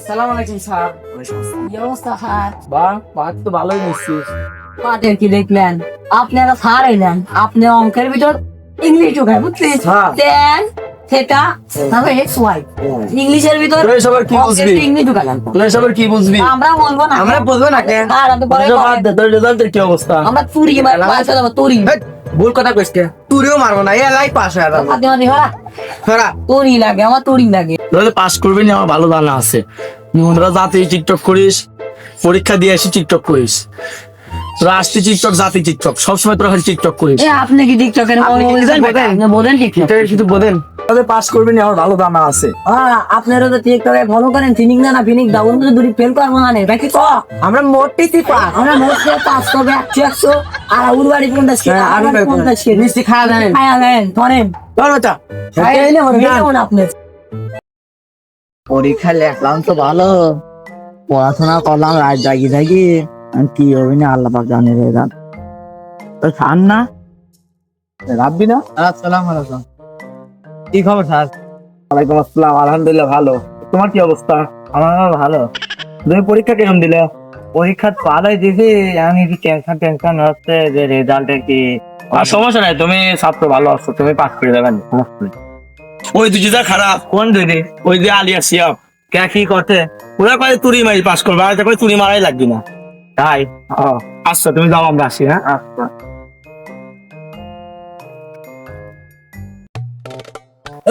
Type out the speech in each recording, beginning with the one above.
আসসালামু আলাইকুম স্যার। কি অবস্থা স্যার? বাহ, পাঠ তো ভালোই নিচ্ছিস। পাটের কি দেখলেন? আপনারা স্যার এলেন, আপনি অঙ্কের ভিতর ইংলিশ ঢোকায় বুঝলেন? হ্যাঁ। দেন সেটা তারপরে এক্স ওয়াই ইংলিশের ভিতর তুই এসবের কি বুঝবি? ইংলিশ ঢোকালেন। তুই এসবের কি বুঝবি? আমরা বলবো না, আমরা বুঝবো না কেন? স্যার আপনি পরে তোর বলেন। তোর রেজাল্টের কি অবস্থা? আমরা তুরি পাশে যাবো তুরি হেৎ, ভুল কথা কইস কে? তুইও মারবো না, এলাই পাস হয়ে যাবো। মাঝে মাঝে হরা সরা। তুরি লাগে, আমার তুরি লাগে। তোরা পাস করবি না, আমার ভালো জানা আছে। তোরা জাতি টিকটক করিস, পরীক্ষা দিয়ে এসে টিকটক করিস। তোরা আসছি টিকটক, জাতি টিকটক, সবসময় তোরা খালি টিকটক করিস। এ আপনি কি টিকটকের আপনি কি বলেন বোঝেন? বলেন টিকটক এটা শুধু বলেন, তোদের পাস করবি না, আমার ভালো জানা আছে। আপনারা তো টিকটকে ফলো করেন, ফিনিক না ফিনিক দাও অন্য দুটি ফেল করবো না নে বাকি তো আমরা মোটেই পাস। আমরা মোটে 500 100 আর উড়বাড়ি 50 কে হ্যাঁ, আর আমি 50 কে মিষ্টি খাওয়া জানেন? খায়া দেন ধরেন চল বাচ্চা। খাইলে হবে কেমন আপনি পরীক্ষা লেখলাম তো ভালো, পড়াশোনা করলাম রাত জাগি জাগি, কি হবে না আল্লাহ পাক জানে রে। রাত তো ছাড় না, রাখবি না? আসসালাম আলাইকুম। কি খবর স্যার? ওয়ালাইকুম আসসালাম, আলহামদুলিল্লাহ ভালো। তোমার কি অবস্থা? আমার ভালো। তুমি পরীক্ষা কেমন দিলে? পরীক্ষা তো ভালোই দিছি, আমি কি টেনশন হচ্ছে যে রেজাল্টের কি। আর সমস্যা নাই, তুমি ছাত্র ভালো আছো, তুমি পাস করে দেবেন। ওই দুই যা খারাপ কোন দিদি? ওই যে আলিয়া সিয়াব কে কি করতে? ওরা কয়ে তুড়ি মারি পাস করবে, আর কয়ে তুড়ি মারাই লাগবে না। তাই? আচ্ছা তুমি যাও, আমরা আসি। হ্যাঁ, আচ্ছা।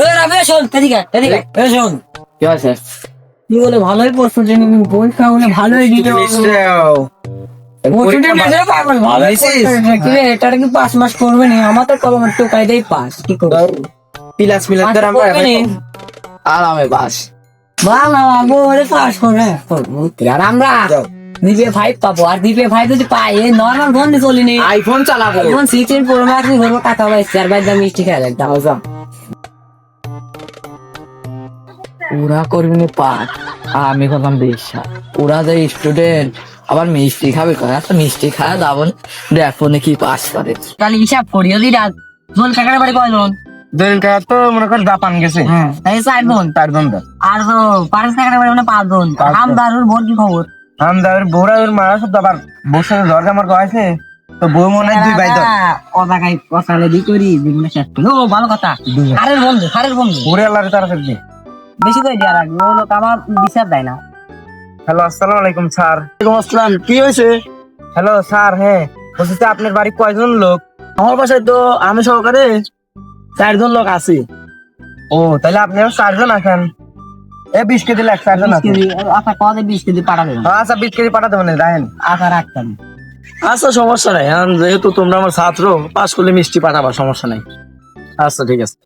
এ রাবে শোন এদিকে এদিকে এ শোন কি আছে? কি বলে ভালোই প্রশ্ন জেনে নিন, পরীক্ষা হলে ভালোই দিতে প্রশ্নটা মেজে পাগল ভালো কি রে এটা কি পাস মাস করবে না? আমার তো কলম টোকাই দেই পাস কি করব পিলাস মিলাস পাস ধর আমরা করবে না আরামে বাস। বাবা বাবু ওরে পাস করবে আর আমরা দিবে 5 পাবো, আর দিবে 5 যদি পাই এই নরমাল ফোন দিয়ে চলি নি আইফোন চালাবো। এখন 16 প্রো ম্যাক্স নিয়ে ধরবো টাকা পাই 4 বাইর দাম মিষ্টি খাই একদম ওরা করবি না পাঠ, আর আমি করলাম বিশ্বাস। ওরা যে স্টুডেন্ট আবার মিষ্টি খাবে, একটা মিষ্টি খাওয়া যাবো দেখো কি পাস করে। তাহলে হিসাব করি যদি রাত জোন কাকার বাড়ি কয়জন? দলিল কাকা তো মনে কর জাপান গেছে। হ্যাঁ এই 4 জন, 4 জন ধর। আর তো পারেস কাকার বাড়ি মানে 5 জন। আমদারুর ভোর কি খবর? আমাদের বউরা ওর মারা সব আবার বউর সাথে জ্বর আমার গাইছে, তো বউ মনে হয় 2 ভাই ধর। কথা খাই কথালে দি করি বিভিন্ন শেষ করি। ও ভালো কথা, হারের বন্ধু ওরে আল্লাহর তারা থাকবে। বেশি করে দেওয়া রাখবি, ও লোক আমার বিচার দেয় না। হ্যালো, আসসালামু আলাইকুম স্যার। ওয়ালাইকুম আসসালাম, কি হয়েছে? হ্যালো স্যার, হ্যাঁ বলছি যে আপনার বাড়ি কয়জন লোক? আমার বাসায় তো আমি সহকারে 4 জন লোক আছি। ও তাহলে আপনারা 4 জন আছেন। 20 কেজি লাখ 4 জন 20 আছেন। কেজি আচ্ছা কদে 20 কেজি পাঠাবে আচ্ছা 20 কেজি পাঠাতে মানে রাখেন। আচ্ছা রাখতাম। আচ্ছা সমস্যা নাই, এখন যেহেতু তোমরা আমার ছাত্র, পাস করলে মিষ্টি পাঠাবা, সমস্যা নাই। আচ্ছা ঠিক আছে।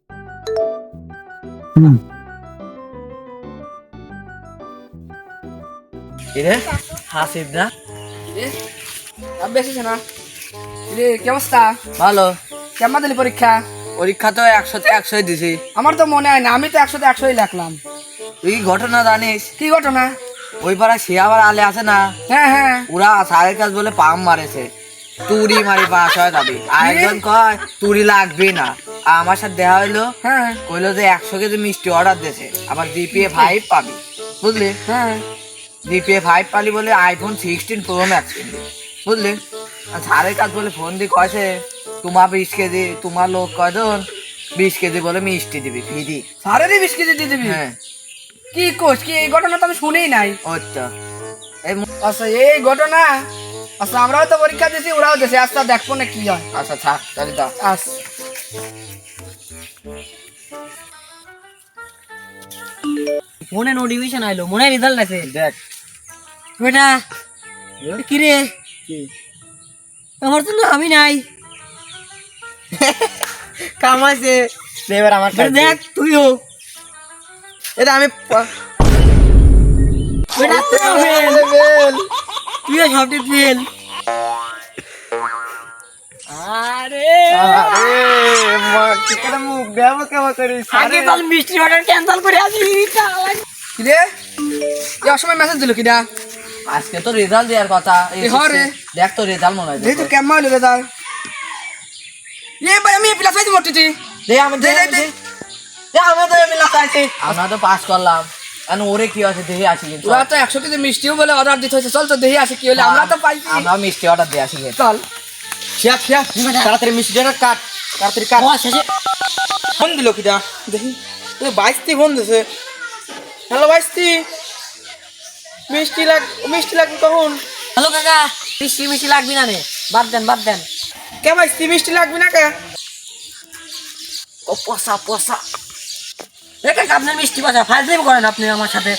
রে হাসিব না বেশি না রে, কি অবস্থা? ভালো। কেমন দিলি পরীক্ষা? পরীক্ষা তো 100তে 100 দিছি। আমার তো মনে হয় না, আমি তো 100তে 100ই লিখলাম। তুই ঘটনা জানিস? কি ঘটনা? ওই পাড়া সে আবার আলে আছে না, হ্যাঁ হ্যাঁ ওরা সারের কাজ বলে পাম মারেছে, তুড়ি মারি পাস হয়ে যাবি। আরেকজন কয় তুড়ি লাগবে না। আমার সাথে দেখা হইলো, হ্যাঁ কইলো যে 100 কেজি মিষ্টি অর্ডার দিয়েছে, আবার জিপিএ 5 পাবি, বুঝলি? হ্যাঁ জিপিএ 5 পালি বলে আইফোন 16 প্রো ম্যাক্স কিনবি, বুঝলি? আর সারের কাজ বলে ফোন দিয়ে কয়েছে তোমার 20 কেজি, তোমার লোক কয়জন 20 কেজি বলে মিষ্টি দিবি ফ্রি। সারেরই 20 কেজি দিয়ে দিবি? হ্যাঁ কি কোষ, কি এই ঘটনা তো আমি শুনেই নাই। আচ্ছা এই আচ্ছা এই ঘটনা, আচ্ছা আমরাও তো পরীক্ষা দিয়েছি, ওরাও দিয়েছে। আচ্ছা দেখবো না কি হয়। আচ্ছা থাক তাহলে দাও। আচ্ছা মনে নোটিফিকেশন আইলো, মনে রেজাল্ট আছে দেখ বেটা। কি রে আমার তো না আমি নাই কামাইছে এবার আমার বেটা, দেখ তুইও এটা আমি বেটা তুইও ফেল, তুইও সবটি ফেল। আরে আরে মা কি করে মুখ দেবো কেমন করি আগে চল মিষ্টি অর্ডার ক্যান্সেল করে আসি। কি রে, এই অসময় মেসেজ দিল কিনা? আজকে তো রেজাল্ট দেওয়ার কথা। এ হরে। দেখ তো রেজাল্ট মনে হয়। এই তো কেমন হলো রেজাল্ট? এ ভাই আমি প্লাস পাইছি মোটটি। দে আমি দে দে, দে, দে। দে আমি তো মিলা চাইছি। আমরা তো পাস করলাম। আর ওরে কি আছে দেখে আসি কিন্তু ওরা তো 100 কেজি মিষ্টিও বলে অর্ডার দিতে হয়েছে, চল তো দেখি আসি কি হলে, আমরা তো পাইছি। আমরা মিষ্টি অর্ডার দিয়ে আসি কিন্তু। চল শিয়াব শিয়াব তাড়াতাড়ি মিষ্টিটা কাট, তাড়াতাড়ি কাট। বস শেষে ফোন দিল কিটা দেখি, এ বাইস্তি ফোন দিছে। হ্যালো বাইস্তি, মিষ্টি লাগবে কখন? হ্যালো কাকা, মিষ্টি মিষ্টি লাগবি না রে, বাদ দেন। কে বাইস্তি মিষ্টি লাগবে না কে? ও পসা কাকা আপনার মিষ্টি পসা ফাজলামি করেন আপনি আমার সাথে,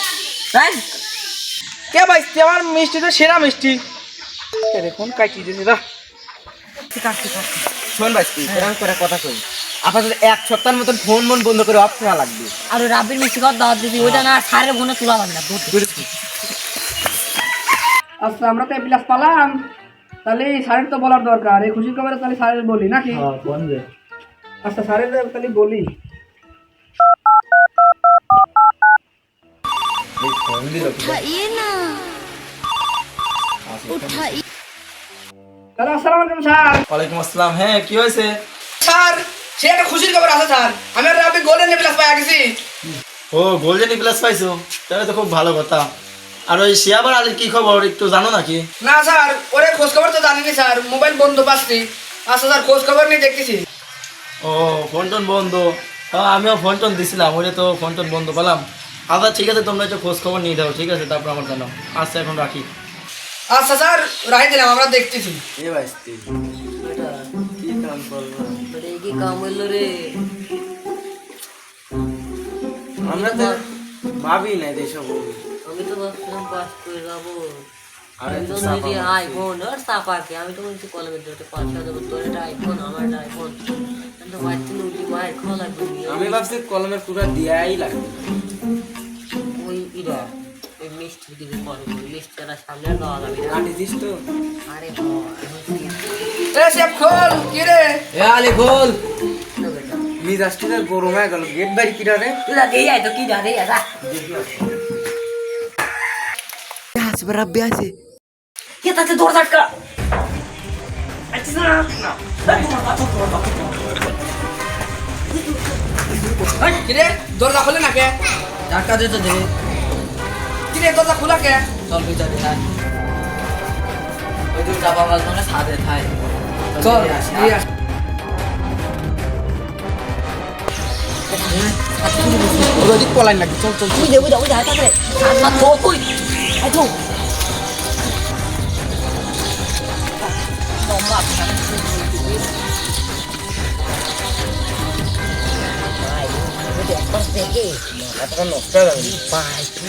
তাই? কে বাইস্তি, আমার মিষ্টি তো সেরা মিষ্টি। ফোন কাটি দিয়েছে না। ঠিক আছে শোন বাইস্তি, এরকম করে কথা কই, আপাতত 1 সপ্তাহের মতন ফোন বন্ধ করে অফ করা লাগবে। আর ওই রাব্বির মিষ্টি কর দাওয়াত দিবি, ওইটা না সারের বোনে তোলা লাগবে না, দুধ আচ্ছা আমরা তো প্লাস পালাম, তাহলে স্যারের তো বলার দরকার, এই খুশির খবরে তাহলে স্যারের বলি নাকি? আচ্ছা স্যারের তাহলে বলি। হ্যালো, আসসালামু আলাইকুম স্যার। ওয়ালাইকুম আসসালাম। হ্যাঁ কি হয়েছে? স্যার সে একটা খুশির খবর আছে স্যার, আমি আর রাবি গোল্ডেন প্লাস পাই গেছি। ও গোল্ডেন প্লাস পাইছো, তাহলে তো খুব ভালো কথা। আর ওই শিয়াব আর আলীর কি খবর একটু জানো নাকি? না স্যার, ওরে খোঁজ খবর তো জানিনি স্যার, মোবাইল বন্ধ পাচ্ছি। আচ্ছা স্যার, খোঁজ খবর নিয়ে দেখতেছি। ও ফোন টোন বন্ধ? আমিও ফোন টোন দিছিলাম, ওরে তো ফোন টোন বন্ধ পেলাম। আচ্ছা ঠিক আছে, তোমরা একটু খোঁজ খবর নিয়ে দাও, ঠিক আছে? তারপর আমার জানাও। আচ্ছা এখন রাখি। আচ্ছা স্যার, রাখি দিলাম, আমরা দেখতেছি। এ বাইস্তি কি কাম করবো? কি কাম হইলো রে? আমরা তো ভাবি নাই যেসব আমি তো ভাবছিলাম পাস করে যাবো, আরে তো আইফোন আর সাপাকে, আমি তো বলছি কলেজের জন্য 5,000 দেবো, তোর একটা আইফোন আমার একটা আইফোন, কিন্তু বাড়িতে উঠি মায়ের খাওয়া লাগবে। আমি ভাবছি কলমের পুরা দিয়াই লাগবে। ওই ইরা ওই মিষ্টি দিবি পরে, মিষ্টিটা সামনে আর দেওয়া যাবে না। কাটি দিস তো। আরে এ শেফ খোল, কি রে? এ আলি গোল মিজাজটি তো গরম হয়ে গেল। গেট বাড়ি কিটা রে? তুই দিয়ে আয় তো, কি যা দিয়ে যা আসবে রাব্বি আছে। কে তাকে দৌড় ধাক্কা কি রে, দরজা খোলে না কে? টাকা দিতে দে, কি রে, দরজা খোলা কে? চল বিচারে থাক। ওই তো চাপা বাজ মানে সাদে থাই। চল আসি। দিয়ে আসি। ওদিক পলাই লাগবে। চল চল। তুই দেবো যাবো যাই তাকে তো কই আই তো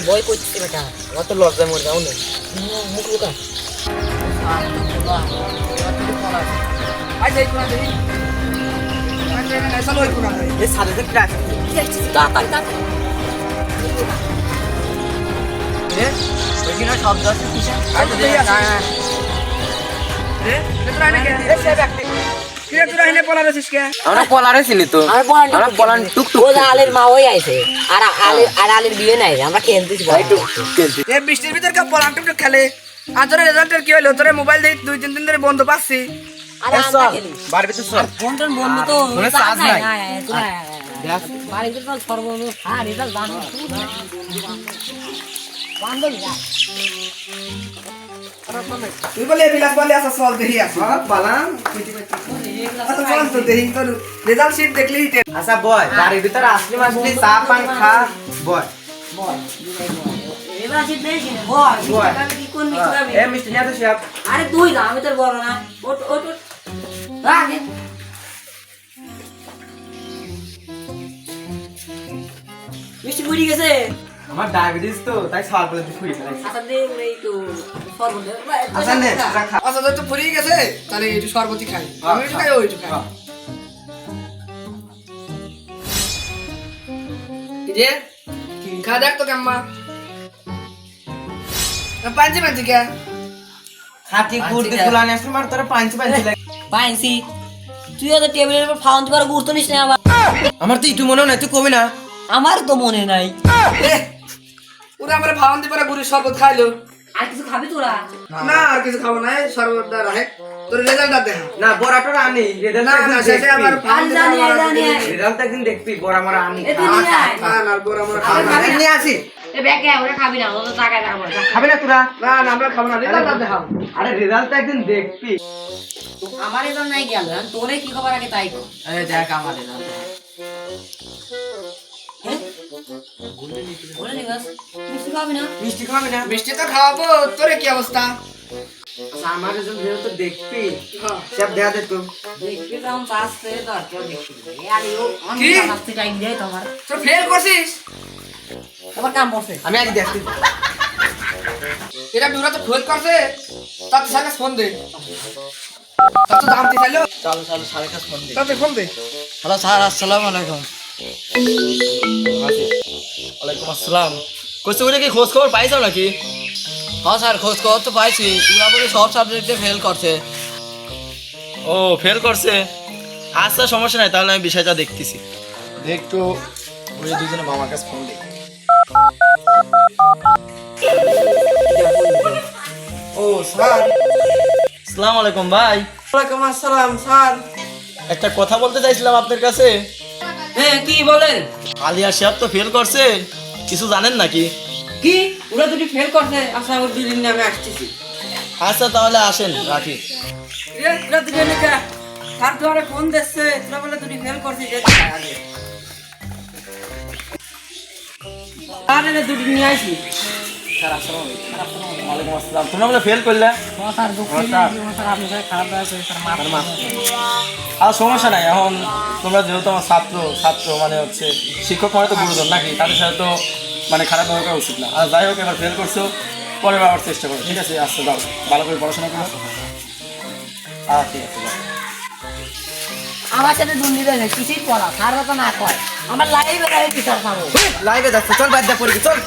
বই করছি বেটা, আমার তো লজ্জায় মরে যাও না। মুখ লুকা আই যাই কোনা দেই। আই যাই না, চলো ওই কোনা দেই। এই সাথে তো ক্র্যাশ। তাড়াতাড়ি তাড়াতাড়ি রে ওইখানে শব্দ আছে কিসে? আই তো দেই আছে। রে, তোরা এনে কে? এ শেফ একটা। কি রে, তোরা এনে পলা রছিস কে? আমরা পলারে চিনি তো। আমি বলেন আমরা পলান টুক টুক। ও আলের মা ওই আইছে, আর আলের বিয়ে নাই, আমরা খেলতেছি ভাই এ বৃষ্টির ভিতর কে পলা টুক খেলে? আর তোর রেজাল্টের কি হলো? তোর মোবাইল দিয়ে 2-3 দিন ধরে বন্ধ পাচ্ছি। আরে আমরা খেলি বাড়ি ভিতর চল। ফোন টোন বন্ধ তো ফোনে চার্জ নাই। বাড়িতে তো সর্বনু আর রেজাল্ট জানো বান্ধবী যা তুই বলে বিলাস বলে আসা চল দেখি আসি। পালাম। আচ্ছা চল তো দেখি, তোর রেজাল্ট শিট দেখলেই আচ্ছা বয়, বাড়ির ভিতরে আসলি মাসলি চা পান খা বয়। এবার যে দেখি বল বল। আমি কি কোন মিষ্টি খাবি? এ মিষ্টি নিয়ে তো শিয়াব। আরে তুই না, আমি তোর বড় না, ওট ওট ওট আগে মিষ্টি বুড়ি গেছে। আমার ডায়াবেটিস তো, তাই সকাল করে ফুড়ি ফেলাই। আচ্ছা দে ওরে একটু সর্বদে আচ্ছা নে, আচ্ছা খা। আচ্ছা তোর তো ফুরিয়ে গেছে, তাহলে একটু শরবতই খাই। আমি একটু খাই, ওই একটু খাই। হ্যাঁ। কি রে, খা দেখ তো কেম্মা। পাঞ্চি পাঞ্চি কে? খাটি গুড় দিয়ে ফুলানি আসলে মার তোরা পাঁচি পাঁচি লাগে। পাইছি তুই তো টেবিলের উপর ফাউন্ড করা গুরুত্ব নিস না আবার। আমার তো একটু মনে নাই, তুই কবি না। আমার তো মনে নাই। ওরা আমার ভাবন দিয়ে পরে গুড়ির শরবত খাইলো। আর কিছু খাবি তোরা? না আর কিছু খাবো না, এই শরবতটা রাখে। তোর রেজাল্টটা দেখা। না বড়াটা আনি, রেজাল্ট না না, শেষে আবার আর জানি আর জানি রেজাল্ট একদিন দেখবি, বড়া মারা আনি। এ তুই নিয়ে আয়। না না, বড় আমার খাওয়া নিয়ে আসি। এ ব্যাগে ওরা খাবি না, ওরা টাকা রাখবো। খাবি না তোরা? না না আমরা খাবো না, রেজাল্ট দেখাও। আরে রেজাল্ট তো একদিন দেখবি। আমার এজন নাই গেল, তোরে কি খবর আগে তাই কর। এই দেখ আমার রেজাল্ট। বলে নিবাস, মিষ্টি খাবি না? মিষ্টি খাবি না? মিষ্টি তো খাওয়াবো, তোরে কি অবস্থা? আচ্ছা, আমার রেজাল্ট যেহেতু দেখবি, হ্যাঁ। সব দেখা দে তো। দেখবি তখন পাস করে তো আর কেউ দেখবি না। এ আর ইউ কি? অনেক শাস্তি টাইম দেয় তোমার। তোর ফেল করছিস? তোমার কাম করছে। আমি আগে দেখছি। এটা বিউরা তো ফেল করছে, তার তো স্যারকে ফোন দে। তার তো দাম চাইলো, চলো চলো স্যারের কাছে ফোন দিই। তাতে ফোন দে। হ্যালো স্যার, আসসালামু আলাইকুম। ওয়ালাইকুম আসসালাম। কইছে ওইটা কি খোঁজ খবর পাইছো নাকি? হ্যাঁ স্যার, খোঁজ খবর তো পাইছি, পুরাপুরি সব সাবজেক্টে ফেল করছে। ও ফেল করছে, আচ্ছা সমস্যা নাই, তাহলে আমি বিষয়টা দেখতেছি। একটু ওই দুজনে মামার কাছে ফোন দিই। ও স্যার। আসসালামু আলাইকুম ভাই, ওয়ালাইকুম আসসালাম স্যার। একটা কথা বলতে চাইছিলাম আপনার কাছে। হ্যাঁ কি বলেন? আলিয়া সাহেব তো ফেল করছে, কিছু জানেন নাকি? কি ওরা দুটি ফেল করছে? আচ্ছা ওর দুদিন নামে আসতেছি। আচ্ছা তাহলে আসেন, রাখি। রে ওরা দুটি নাকি স্যার তোমারে ফোন দিচ্ছে, তোরা বলে দুটি ফেল করছিস যে আগে। আরে রে দুটি নিয়ে আসি। ওয়ালাইকুম আসসালাম। তোমরা বলে ফেল করলে? স্যার দুঃখ স্যার আপনি খারাপ লাগছে স্যার মাফ। আর সমস্যা নাই, এখন তোমরা যেহেতু আমার ছাত্র মানে হচ্ছে শিক্ষক মানে তো গুরুজন নাকি, তাদের সাথে তো মানে খারাপ ব্যবহার করা উচিত না। আর যাই হোক, এবার ফেল করছো, পরে আবার চেষ্টা করো, ঠিক আছে? আচ্ছা যাও, ভালো করে পড়াশোনা করো। ঠিক আছে যাও। আমার সাথে দুর্নীতি নেই, কিছুই পড়া স্যার তো না কয়। আমার লাইভে টিচার পাবো। লাইভে যাচ্ছে, চল বাদ দে পড়ি, চল।